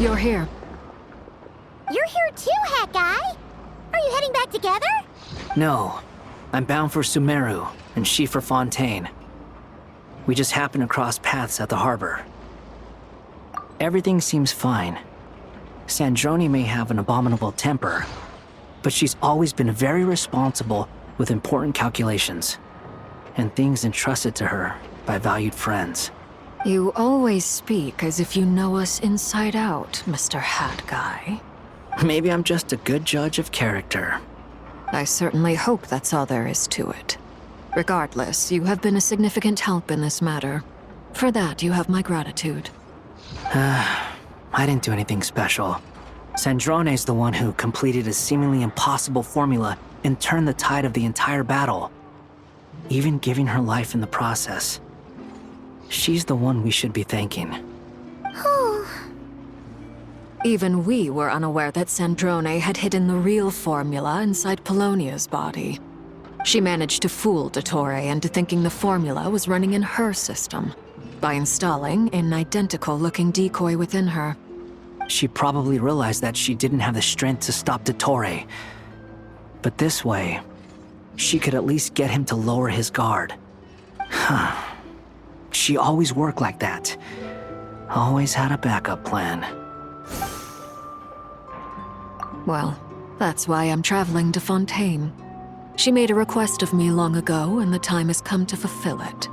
You're here. You're here too, Hat Guy! Are you heading back together? No. I'm bound for Sumeru, and she for Fontaine. We just happened to cross paths at the harbor. Everything seems fine. Sandrone may have an abominable temper, but she's always been very responsible with important calculations, and things entrusted to her by valued friends. You always speak as if you know us inside out, Mr. Hat Guy. Maybe I'm just a good judge of character. I certainly hope that's all there is to it. Regardless, you have been a significant help in this matter. For that, you have my gratitude. I didn't do anything special. Sandrone's the one who completed a seemingly impossible formula and turned the tide of the entire battle, even giving her life in the process. She's the one we should be thanking. Even we were unaware that Sandrone had hidden the real formula inside Polonia's body. She managed to fool Dottore into thinking the formula was running in her system by installing an identical-looking decoy within her. She probably realized that she didn't have the strength to stop Dottore. But this way, she could at least get him to lower his guard. She always worked like that. Always had a backup plan. Well, that's why I'm traveling to Fontaine. She made a request of me long ago, and the time has come to fulfill it.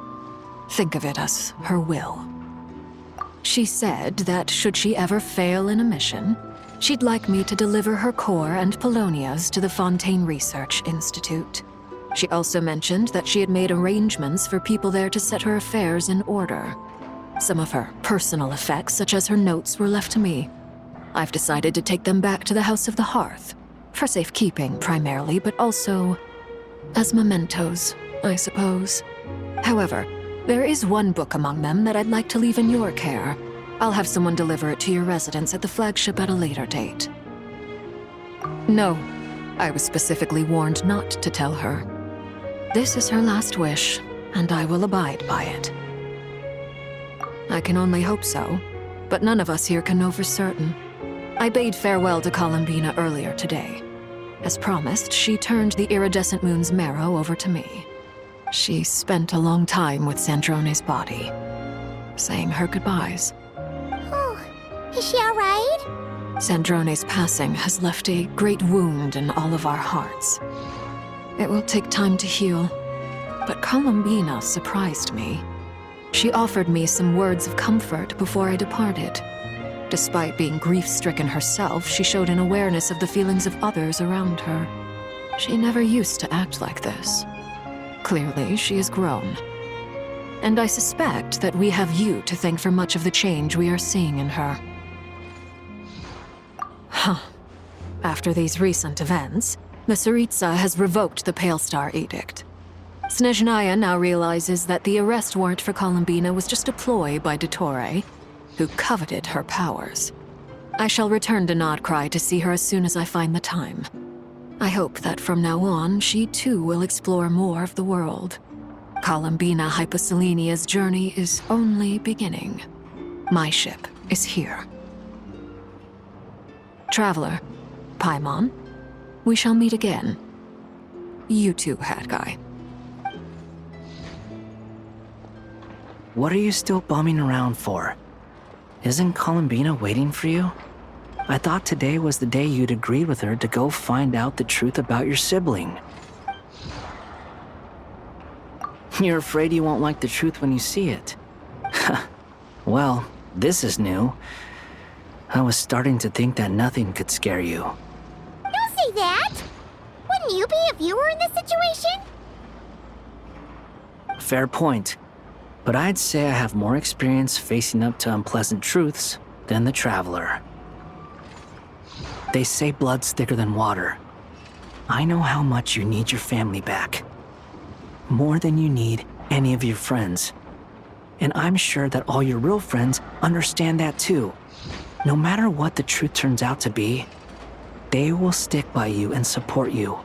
Think of it as her will. She said that should she ever fail in a mission, she'd like me to deliver her core and Polonia's to the Fontaine Research Institute. She also mentioned that she had made arrangements for people there to set her affairs in order. Some of her personal effects, such as her notes, were left to me. I've decided to take them back to the House of the Hearth, for safekeeping primarily, but also as mementos, I suppose. However, there is one book among them that I'd like to leave in your care. I'll have someone deliver it to your residence at the flagship at a later date. No, I was specifically warned not to tell her. This is her last wish, and I will abide by it. I can only hope so, but none of us here can know for certain. I bade farewell to Columbina earlier today. As promised, she turned the iridescent moon's marrow over to me. She spent a long time with Sandrone's body, saying her goodbyes. Oh, is she all right? Sandrone's passing has left a great wound in all of our hearts. It will take time to heal, but Columbina surprised me. She offered me some words of comfort before I departed. Despite being grief-stricken herself, she showed an awareness of the feelings of others around her. She never used to act like this. Clearly, she has grown. And I suspect that we have you to thank for much of the change we are seeing in her. After these recent events, the Tsaritsa has revoked the Pale Star Edict. Snezhnaya now realizes that the arrest warrant for Columbina was just a ploy by Dottore, who coveted her powers. I shall return to Nodcry to see her as soon as I find the time. I hope that from now on, she too will explore more of the world. Columbina Hyposelenia's journey is only beginning. My ship is here. Traveler, Paimon, we shall meet again. You too, Hat Guy. What are you still bumming around for? Isn't Columbina waiting for you? I thought today was the day you'd agreed with her to go find out the truth about your sibling. You're afraid you won't like the truth when you see it. Well, this is new. I was starting to think that nothing could scare you. Don't say that! Wouldn't you be if you were in this situation? Fair point. But I'd say I have more experience facing up to unpleasant truths than the Traveler. They say blood's thicker than water. I know how much you need your family back. More than you need any of your friends. And I'm sure that all your real friends understand that too. No matter what the truth turns out to be, they will stick by you and support you,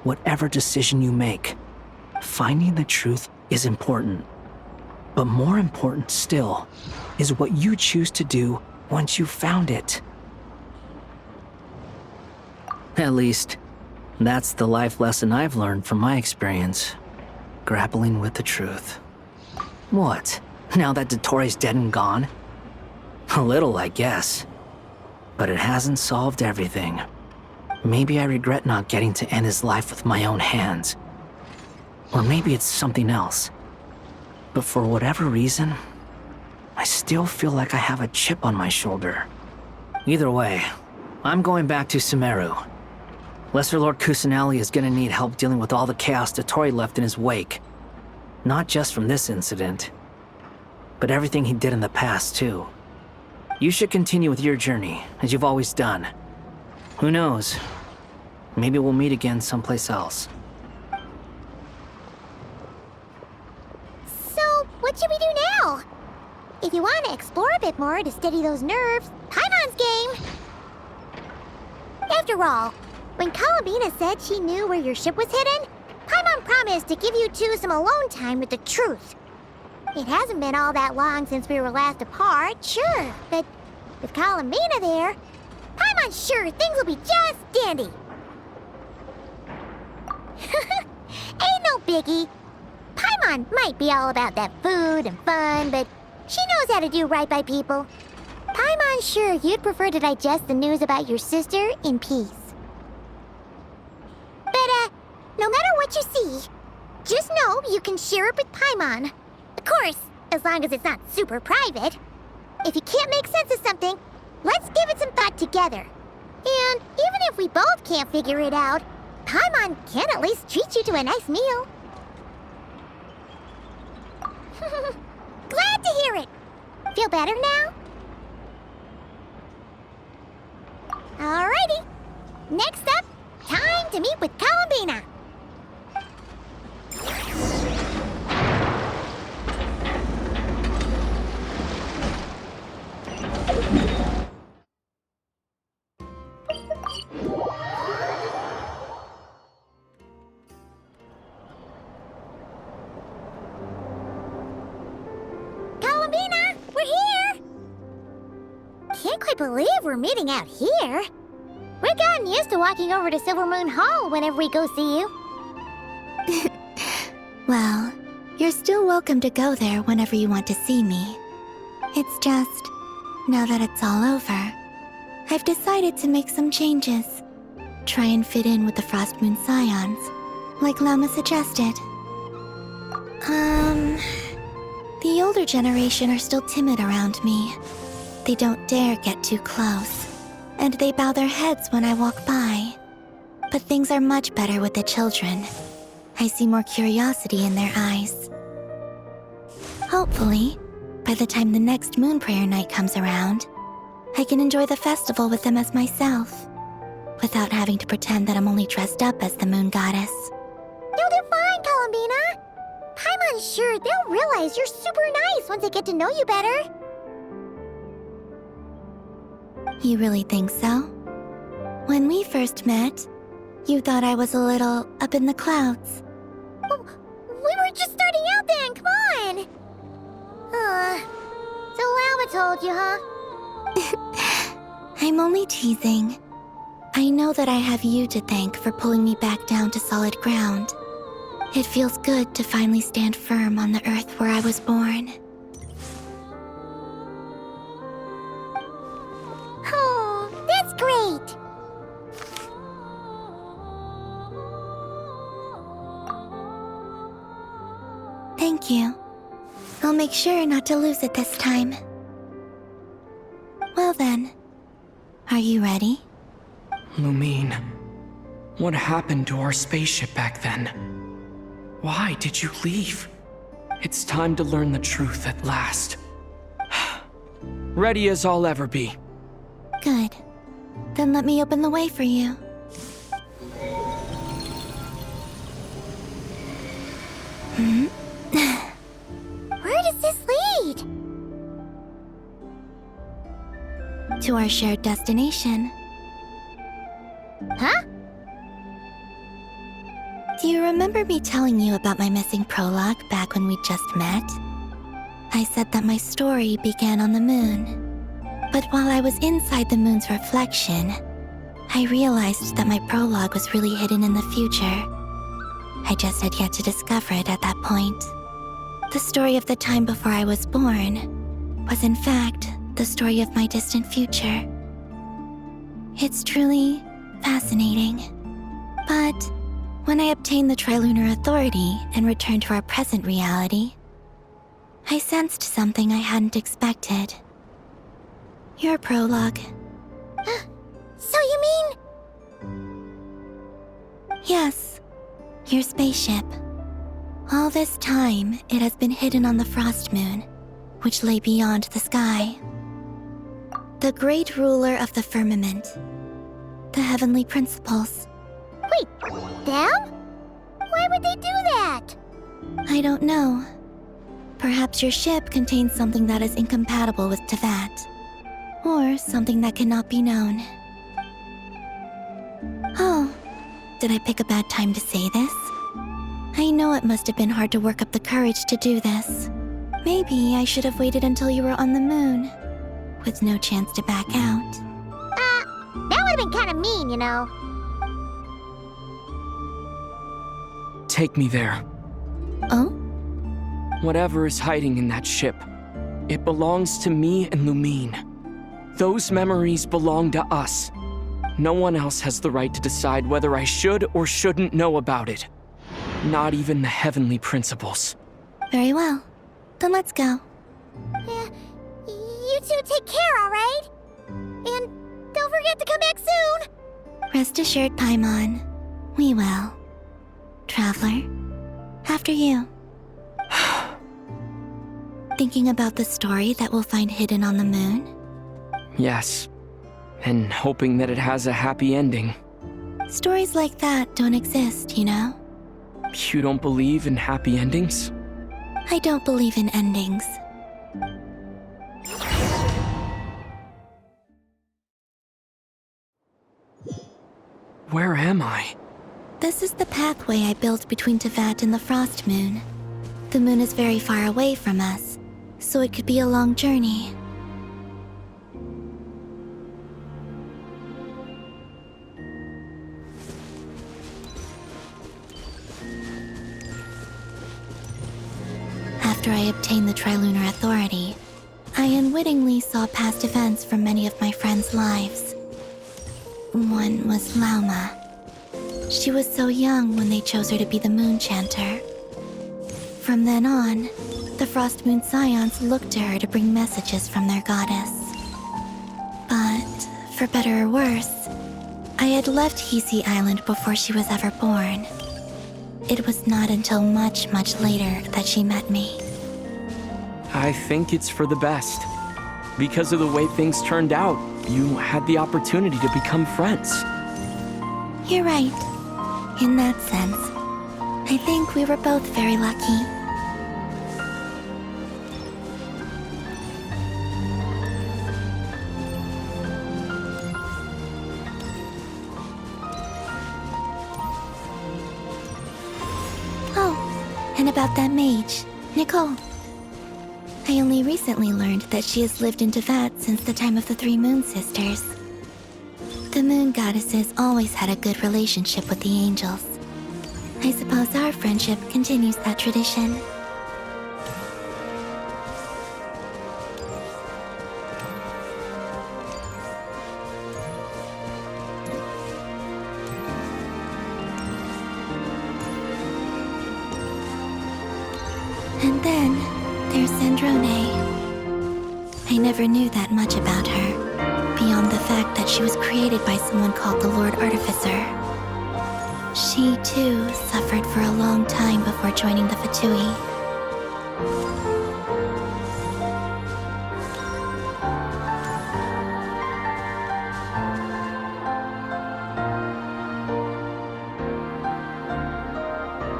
whatever decision you make. Finding the truth is important. But more important still is what you choose to do once you've found it. At least, that's the life lesson I've learned from my experience. Grappling with the truth. What? Now that Dottoro's dead and gone? A little, I guess. But it hasn't solved everything. Maybe I regret not getting to end his life with my own hands. Or maybe it's something else. But for whatever reason, I still feel like I have a chip on my shoulder. Either way, I'm going back to Sumeru. Lesser Lord Kusanali is gonna need help dealing with all the chaos Dottori left in his wake. Not just from this incident, but everything he did in the past, too. You should continue with your journey, as you've always done. Who knows? Maybe we'll meet again someplace else. So, what should we do now? If you want to explore a bit more to steady those nerves, Paimon's game! After all, when Columbina said she knew where your ship was hidden, Paimon promised to give you two some alone time with the truth. It hasn't been all that long since we were last apart, sure, but with Columbina there, Paimon's sure things will be just dandy. Ain't no biggie. Paimon might be all about that food and fun, but she knows how to do right by people. Paimon's sure you'd prefer to digest the news about your sister in peace. But, no matter what you see, just know you can share it with Paimon. Of course, as long as it's not super private. If you can't make sense of something, let's give it some thought together. And even if we both can't figure it out, Paimon can at least treat you to a nice meal. Glad to hear it. Feel better now? Alrighty. Next up, time to meet with Columbina. Columbina, we're here! Can't quite believe we're meeting out here. We've gotten used to walking over to Silver Moon Hall whenever we go see you. Well, you're still welcome to go there whenever you want to see me. It's just, now that it's all over, I've decided to make some changes. Try and fit in with the Frost Moon Scions, like Lama suggested. The older generation are still timid around me. They don't dare get too close, and they bow their heads when I walk by. But things are much better with the children. I see more curiosity in their eyes. Hopefully, by the time the next Moon Prayer night comes around, I can enjoy the festival with them as myself, without having to pretend that I'm only dressed up as the Moon Goddess. You'll do fine, Columbina. Paimon's sure they'll realize you're super nice once they get to know you better. You really think so? When we first met, you thought I was a little up in the clouds. Oh, we were just starting out then, come on! So Lama told you, huh? I'm only teasing. I know that I have you to thank for pulling me back down to solid ground. It feels good to finally stand firm on the earth where I was born. Oh, that's great! Thank you. I'll make sure not to lose it this time. Well then, are you ready? Lumine, what happened to our spaceship back then? Why did you leave? It's time to learn the truth at last. Ready as I'll ever be. Good. Then let me open the way for you. Where does this lead? To our shared destination. Huh? Do you remember me telling you about my missing prologue back when we just met? I said that my story began on the moon. But while I was inside the moon's reflection, I realized that my prologue was really hidden in the future. I just had yet to discover it at that point. The story of the time before I was born was in fact the story of my distant future. It's truly fascinating. But when I obtained the Trilunar Authority and returned to our present reality, I sensed something I hadn't expected. Your prologue. So you mean... Yes, your spaceship. All this time, it has been hidden on the Frost Moon, which lay beyond the sky. The great ruler of the firmament. The heavenly principles. Wait, them? Why would they do that? I don't know. Perhaps your ship contains something that is incompatible with Tevat. Or something that cannot be known. Oh, did I pick a bad time to say this? I know it must have been hard to work up the courage to do this. Maybe I should have waited until you were on the moon, with no chance to back out. That would've been kinda mean, you know. Take me there. Oh? Whatever is hiding in that ship, it belongs to me and Lumine. Those memories belong to us. No one else has the right to decide whether I should or shouldn't know about it. Not even the heavenly principles. Very well. Then let's go. Yeah, you two take care, alright? And don't forget to come back soon! Rest assured, Paimon. We will. Traveler, after you. Thinking about the story that we'll find hidden on the moon? Yes, and hoping that it has a happy ending. Stories like that don't exist, you know? You don't believe in happy endings? I don't believe in endings. Where am I? This is the pathway I built between Tevat and the Frost Moon. The moon is very far away from us, so it could be a long journey. After I obtained the Trilunar Authority, I unwittingly saw past events from many of my friends' lives. One was Lauma. She was so young when they chose her to be the Moon Chanter. From then on, the Frost Moon Scions looked to her to bring messages from their goddess. But, for better or worse, I had left Hisi Island before she was ever born. It was not until much, much later that she met me. I think it's for the best. Because of the way things turned out, you had the opportunity to become friends. You're right. In that sense, I think we were both very lucky. Oh, and about that mage, Nicole. I only recently learned that she has lived in Tevat since the time of the Three Moon Sisters. The Moon Goddesses always had a good relationship with the angels. I suppose our friendship continues that tradition. And then there's Sandrone. I never knew that much about her, beyond the fact that she was created by someone called the Lord Artificer. She, too, suffered for a long time before joining the Fatui.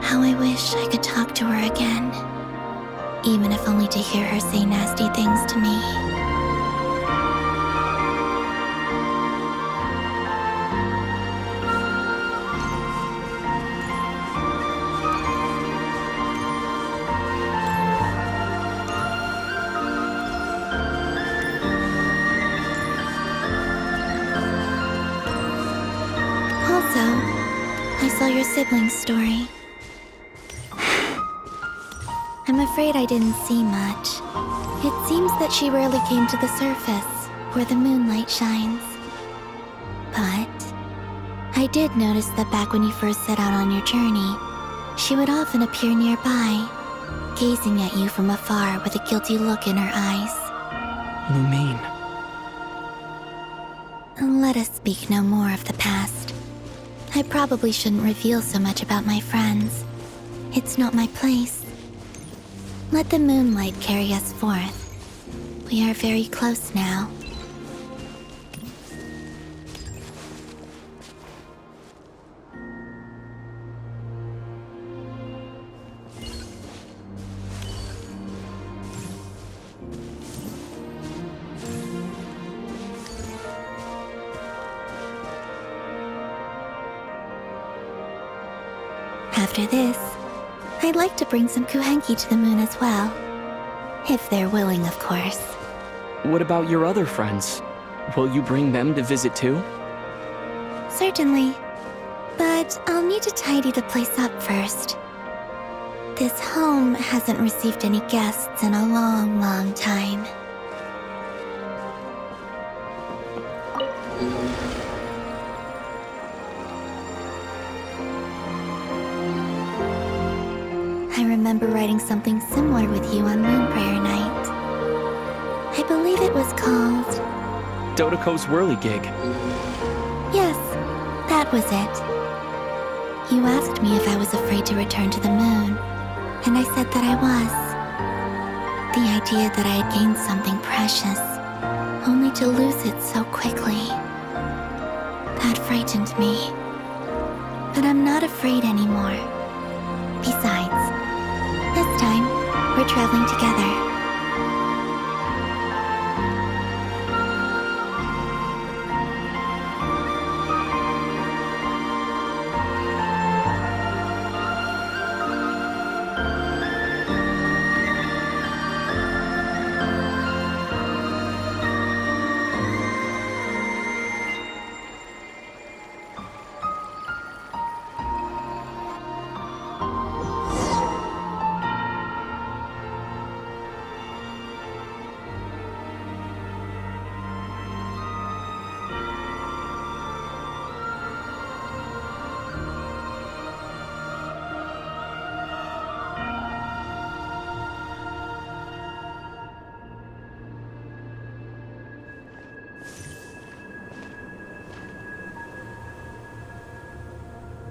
How I wish I could talk to her again. Even if only to hear her say nasty things to me. So, I saw your sibling's story. I'm afraid I didn't see much. It seems that she rarely came to the surface, where the moonlight shines. But I did notice that back when you first set out on your journey, she would often appear nearby, gazing at you from afar with a guilty look in her eyes. Lumine. Let us speak no more of the past. I probably shouldn't reveal so much about my friends. It's not my place. Let the moonlight carry us forth. We are very close now. After this, I'd like to bring some kuhenki to the moon as well. If they're willing, of course. What about your other friends? Will you bring them to visit too? Certainly. But I'll need to tidy the place up first. This home hasn't received any guests in a long, long time. I remember writing something similar with you on Moon Prayer Night. I believe it was called... Dodoko's whirligig. Yes, that was it. You asked me if I was afraid to return to the moon, and I said that I was. The idea that I had gained something precious, only to lose it so quickly. That frightened me. But I'm not afraid anymore. Besides, this time, we're traveling together.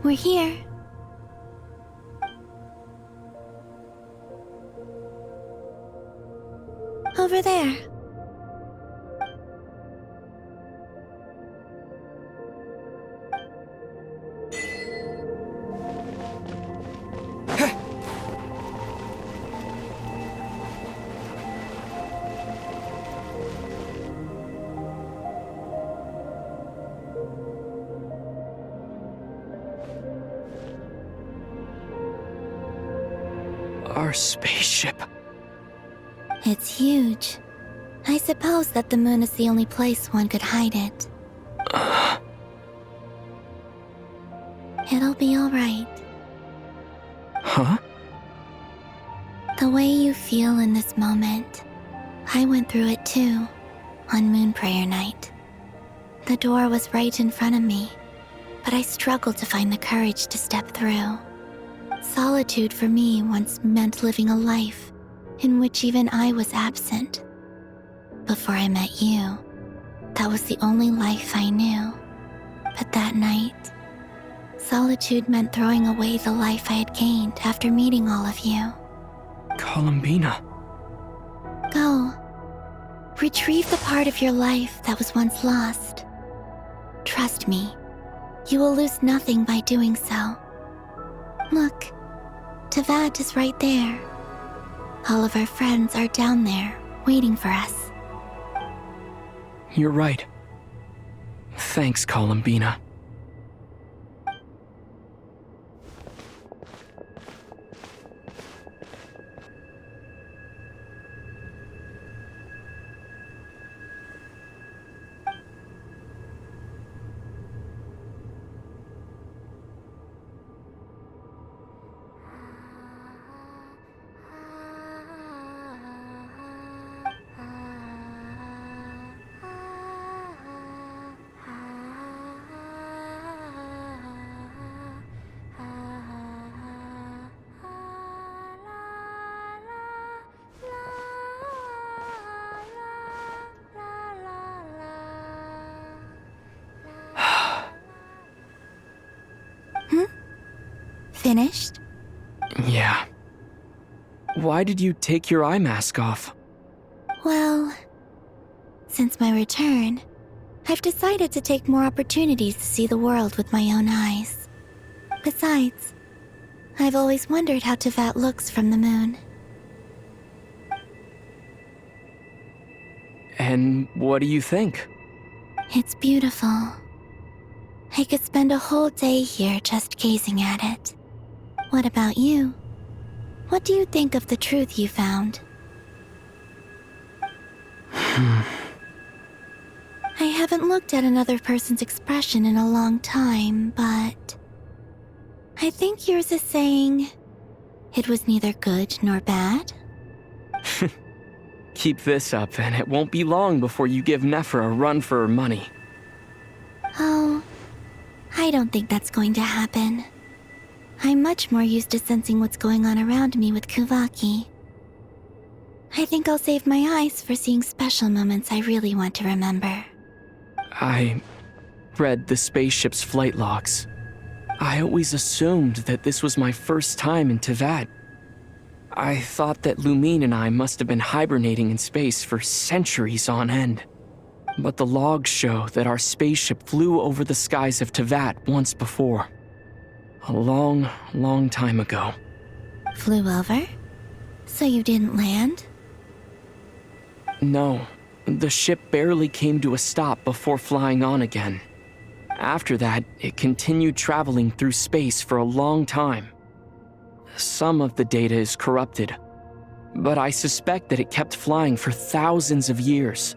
We're here. Over there. Our spaceship. It's huge. I suppose that the moon is the only place one could hide it. It'll be all right. Huh? The way you feel in this moment, I went through it too, on Moon Prayer Night. The door was right in front of me, but I struggled to find the courage to step through. Solitude for me once meant living a life in which even I was absent. Before I met you, that was the only life I knew. But that night, solitude meant throwing away the life I had gained after meeting all of you. Columbina. Go. Retrieve the part of your life that was once lost. Trust me, you will lose nothing by doing so. Look, Tavad is right there. All of our friends are down there, waiting for us. You're right. Thanks, Columbina. Finished? Yeah. Why did you take your eye mask off? Well, since my return, I've decided to take more opportunities to see the world with my own eyes. Besides, I've always wondered how Tevat looks from the moon. And what do you think? It's beautiful. I could spend a whole day here just gazing at it. What about you? What do you think of the truth you found? I haven't looked at another person's expression in a long time, but I think yours is saying it was neither good nor bad. Keep this up, and it won't be long before you give Nephra a run for her money. Oh, I don't think that's going to happen. I'm much more used to sensing what's going on around me with Kuvaki. I think I'll save my eyes for seeing special moments I really want to remember. I read the spaceship's flight logs. I always assumed that this was my first time in Tevat. I thought that Lumine and I must have been hibernating in space for centuries on end. But the logs show that our spaceship flew over the skies of Tevat once before. A long, long time ago. Flew over? So you didn't land? No, the ship barely came to a stop before flying on again. After that, it continued traveling through space for a long time. Some of the data is corrupted, but I suspect that it kept flying for thousands of years.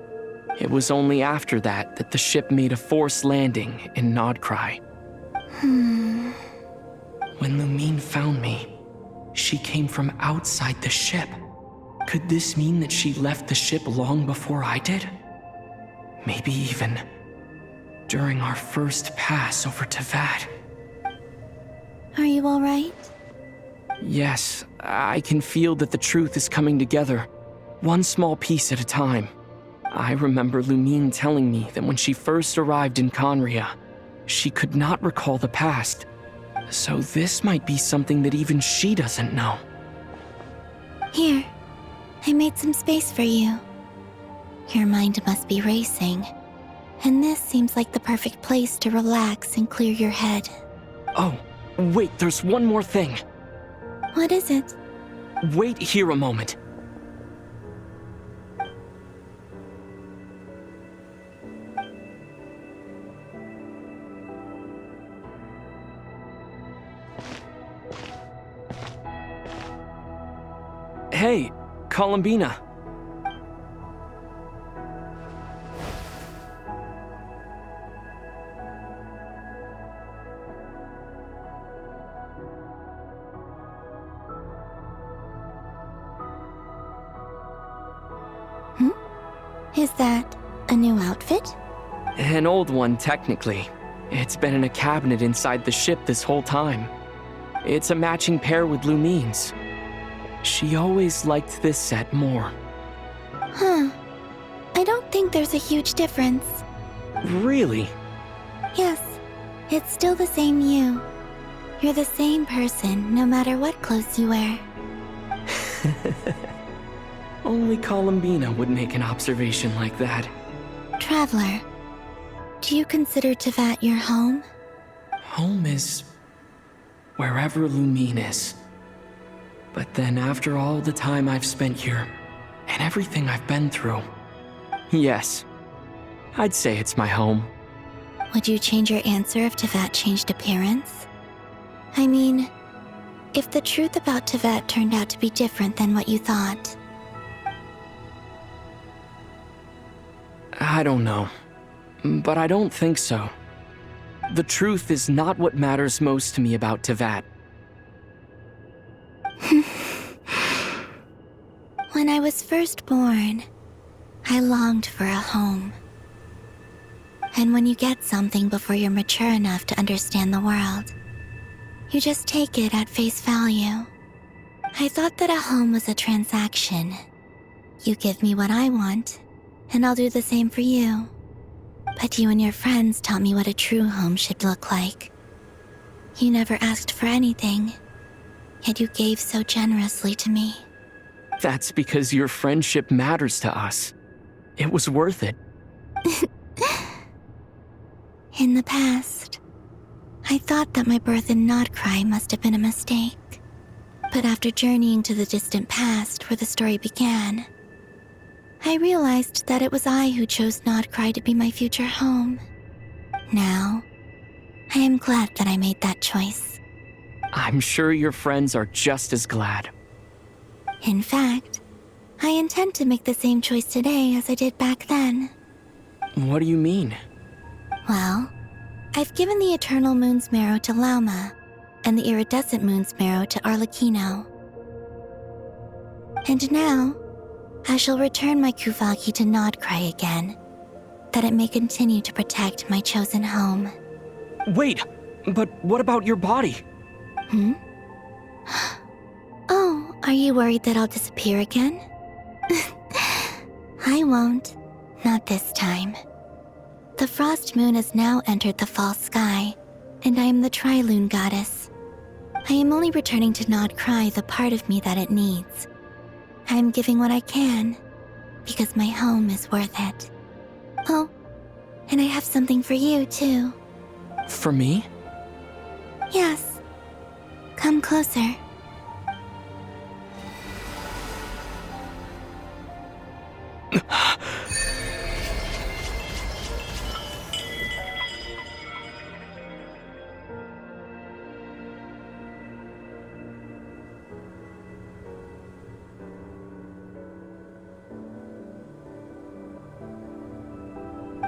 It was only after that that the ship made a forced landing in Nodcry. When Lumine found me, she came from outside the ship. Could this mean that she left the ship long before I did? Maybe even during our first pass over Tevat. Are you alright? Yes, I can feel that the truth is coming together, one small piece at a time. I remember Lumine telling me that when she first arrived in Conria, she could not recall the past. So this might be something that even she doesn't know. Here, I made some space for you. Your mind must be racing, and this seems like the perfect place to relax and clear your head. Oh, wait, there's one more thing. What is it? Wait here a moment. Hey, Columbina. Is that a new outfit? An old one, technically. It's been in a cabinet inside the ship this whole time. It's a matching pair with Lumine's. She always liked this set more. Huh. I don't think there's a huge difference. Really? Yes, it's still the same you. You're the same person, no matter what clothes you wear. Only Columbina would make an observation like that. Traveler, do you consider Tevat your home? Home is wherever Lumine is. But then after all the time I've spent here, and everything I've been through, yes, I'd say it's my home. Would you change your answer if Tevat changed appearance? I mean, if the truth about Tevat turned out to be different than what you thought. I don't know, but I don't think so. The truth is not what matters most to me about Tevat. When I was first born, I longed for a home. And when you get something before you're mature enough to understand the world, you just take it at face value. I thought that a home was a transaction. You give me what I want, and I'll do the same for you. But you and your friends taught me what a true home should look like. You never asked for anything, yet you gave so generously to me. That's because your friendship matters to us. It was worth it. In the past, I thought that my birth in Nodcry must have been a mistake. But after journeying to the distant past where the story began, I realized that it was I who chose Nodcry to be my future home. Now, I am glad that I made that choice. I'm sure your friends are just as glad. In fact, I intend to make the same choice today as I did back then. What do you mean? Well, I've given the Eternal Moon's Marrow to Lauma, and the Iridescent Moon's Marrow to Arlecchino. And now, I shall return my Kuvagi to Nodcry again, that it may continue to protect my chosen home. Wait, but what about your body? Oh, are you worried that I'll disappear again? I won't. Not this time. The Frost Moon has now entered the fall sky, and I am the Trilune Goddess. I am only returning to Nodcry the part of me that it needs. I am giving what I can, because my home is worth it. Oh, and I have something for you, too. For me? Yes. Come closer.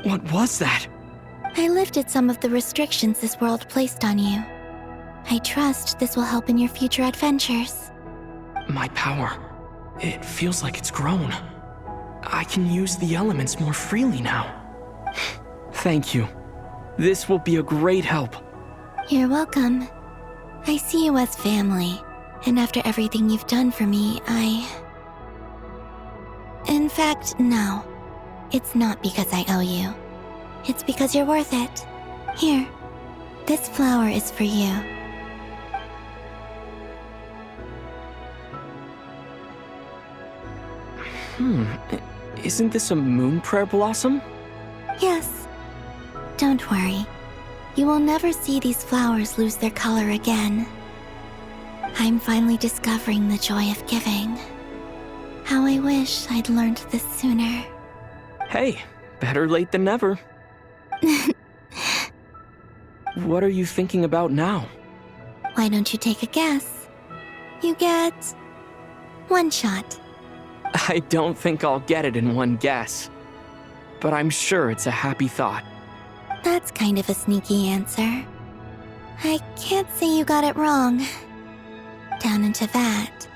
What was that? I lifted some of the restrictions this world placed on you. I trust this will help in your future adventures. My power. It feels like it's grown. I can use the elements more freely now. Thank you. This will be a great help. You're welcome. I see you as family, and after everything you've done for me, In fact, no. It's not because I owe you. It's because you're worth it. Here, this flower is for you. Isn't this a moon prayer blossom? Yes. Don't worry. You will never see these flowers lose their color again. I'm finally discovering the joy of giving. How I wish I'd learned this sooner. Hey, better late than never. What are you thinking about now? Why don't you take a guess? You get one shot. I don't think I'll get it in one guess. But I'm sure it's a happy thought. That's kind of a sneaky answer. I can't say you got it wrong. Down into that,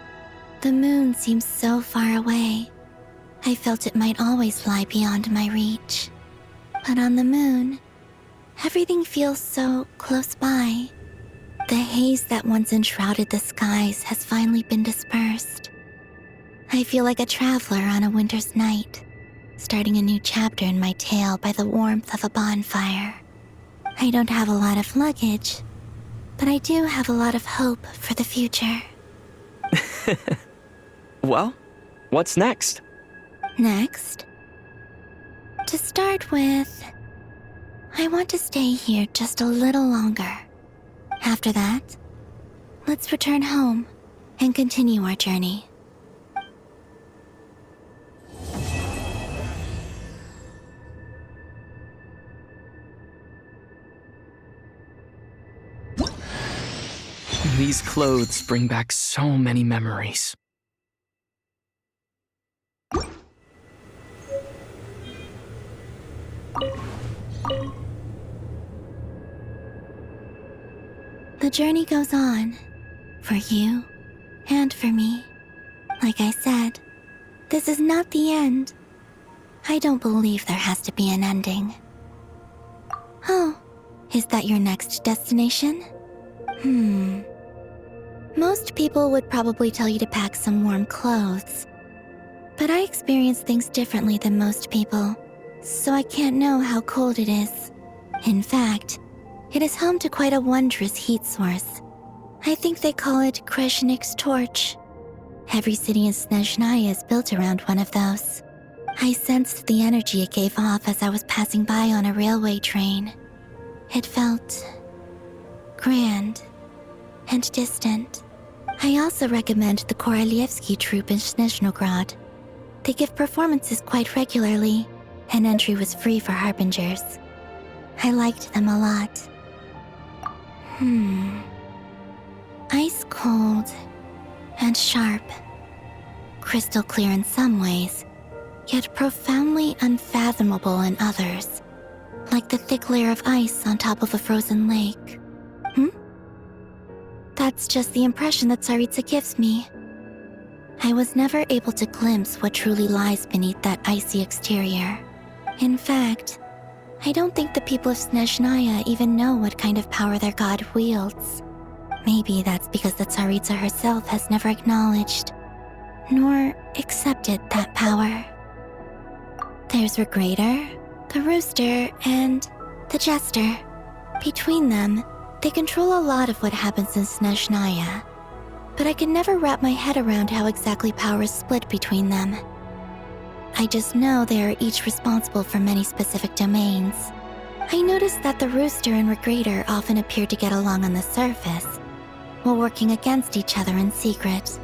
the moon seems so far away. I felt it might always lie beyond my reach. But on the moon, everything feels so close by. The haze that once enshrouded the skies has finally been dispersed. I feel like a traveler on a winter's night, starting a new chapter in my tale by the warmth of a bonfire. I don't have a lot of luggage, but I do have a lot of hope for the future. Well, what's next? Next, to start with, I want to stay here just a little longer. After that, let's return home and continue our journey. These clothes bring back so many memories. The journey goes on, for you and for me. Like I said, this is not the end. I don't believe there has to be an ending. Oh, is that your next destination? Most people would probably tell you to pack some warm clothes. But I experience things differently than most people, so I can't know how cold it is. In fact, It is home to quite a wondrous heat source. I think they call it Kreshnik's torch. Every city in Snezhnaya is built around one of those. I sensed the energy it gave off as I was passing by on a railway train. It felt grand and distant. I also recommend the Korolievsky troupe in Snezhnograd. They give performances quite regularly, and entry was free for harbingers. I liked them a lot. Ice cold and sharp. Crystal clear in some ways, yet profoundly unfathomable in others. Like the thick layer of ice on top of a frozen lake. That's just the impression that Tsaritsa gives me. I was never able to glimpse what truly lies beneath that icy exterior. In fact, I don't think the people of Snezhnaya even know what kind of power their god wields. Maybe that's because the Tsaritsa herself has never acknowledged, nor accepted that power. There's Regrator, the Rooster, and the Jester. Between them, they control a lot of what happens in Snezhnaya, but I can never wrap my head around how exactly power is split between them. I just know they are each responsible for many specific domains. I noticed that the Rooster and Regrator often appear to get along on the surface, while working against each other in secret.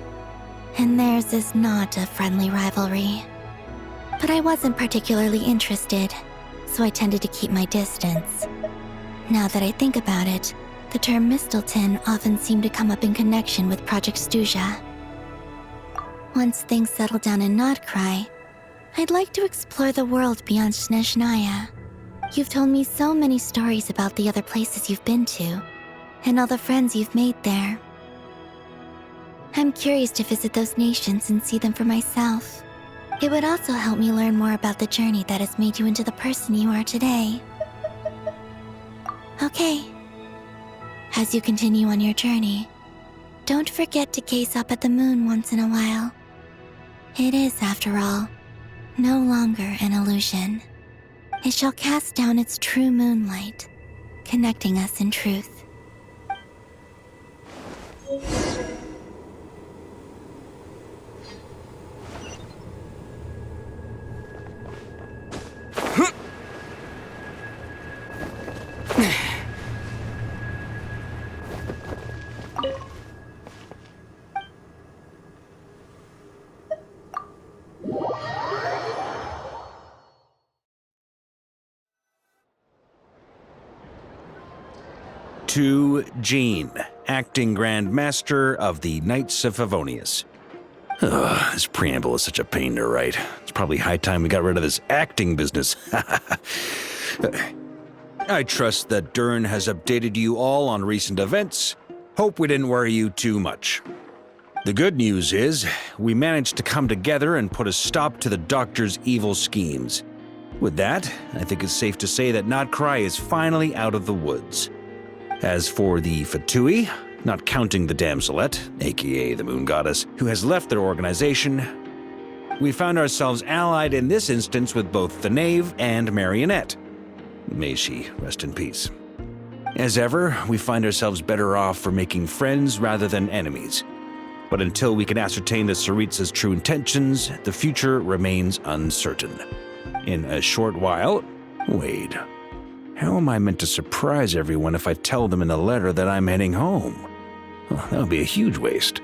And theirs is not a friendly rivalry. But I wasn't particularly interested, so I tended to keep my distance. Now that I think about it, the term Mistelton often seemed to come up in connection with Project Stuja. Once things settle down in Notcry, I'd like to explore the world beyond Snezhnaya. You've told me so many stories about the other places you've been to, and all the friends you've made there. I'm curious to visit those nations and see them for myself. It would also help me learn more about the journey that has made you into the person you are today. Okay. As you continue on your journey, don't forget to gaze up at the moon once in a while. It is, after all, no longer an illusion. It shall cast down its true moonlight, connecting us in truth. To Jean, acting Grand Master of the Knights of Favonius. Ugh, this preamble is such a pain to write. It's probably high time we got rid of this acting business. I trust that Dern has updated you all on recent events. Hope we didn't worry you too much. The good news is, we managed to come together and put a stop to the Doctor's evil schemes. With that, I think it's safe to say that Notcry is finally out of the woods. As for the Fatui, not counting the Damselette, aka the Moon Goddess, who has left their organization, we found ourselves allied in this instance with both the Knave and Marionette. May she rest in peace. As ever, we find ourselves better off for making friends rather than enemies. But until we can ascertain the Tsaritsa's true intentions, the future remains uncertain. In a short while, wait. How am I meant to surprise everyone if I tell them in a letter that I'm heading home? Well, that would be a huge waste.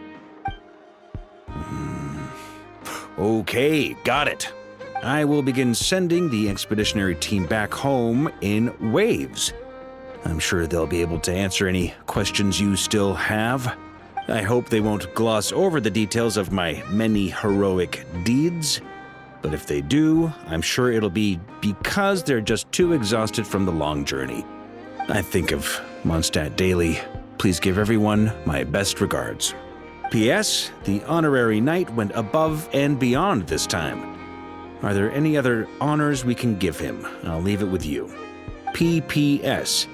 Okay, got it. I will begin sending the expeditionary team back home in waves. I'm sure they'll be able to answer any questions you still have. I hope they won't gloss over the details of my many heroic deeds. But if they do, I'm sure it'll be because they're just too exhausted from the long journey. I think of Mondstadt daily. Please give everyone my best regards. P.S. The honorary knight went above and beyond this time. Are there any other honors we can give him? I'll leave it with you. P.P.S.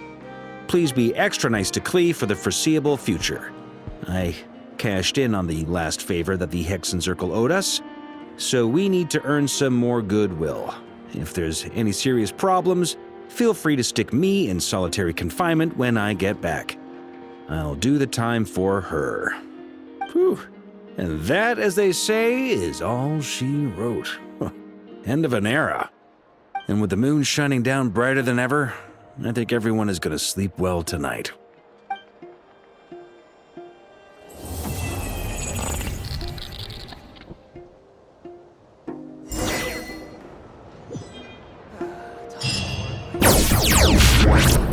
Please be extra nice to Klee for the foreseeable future. I cashed in on the last favor that the Hexen Circle owed us, so we need to earn some more goodwill. If there's any serious problems, feel free to stick me in solitary confinement when I get back. I'll do the time for her. Whew. And that, as they say, is all she wrote. End of an era. And with the moon shining down brighter than ever, I think everyone is going to sleep well tonight. What?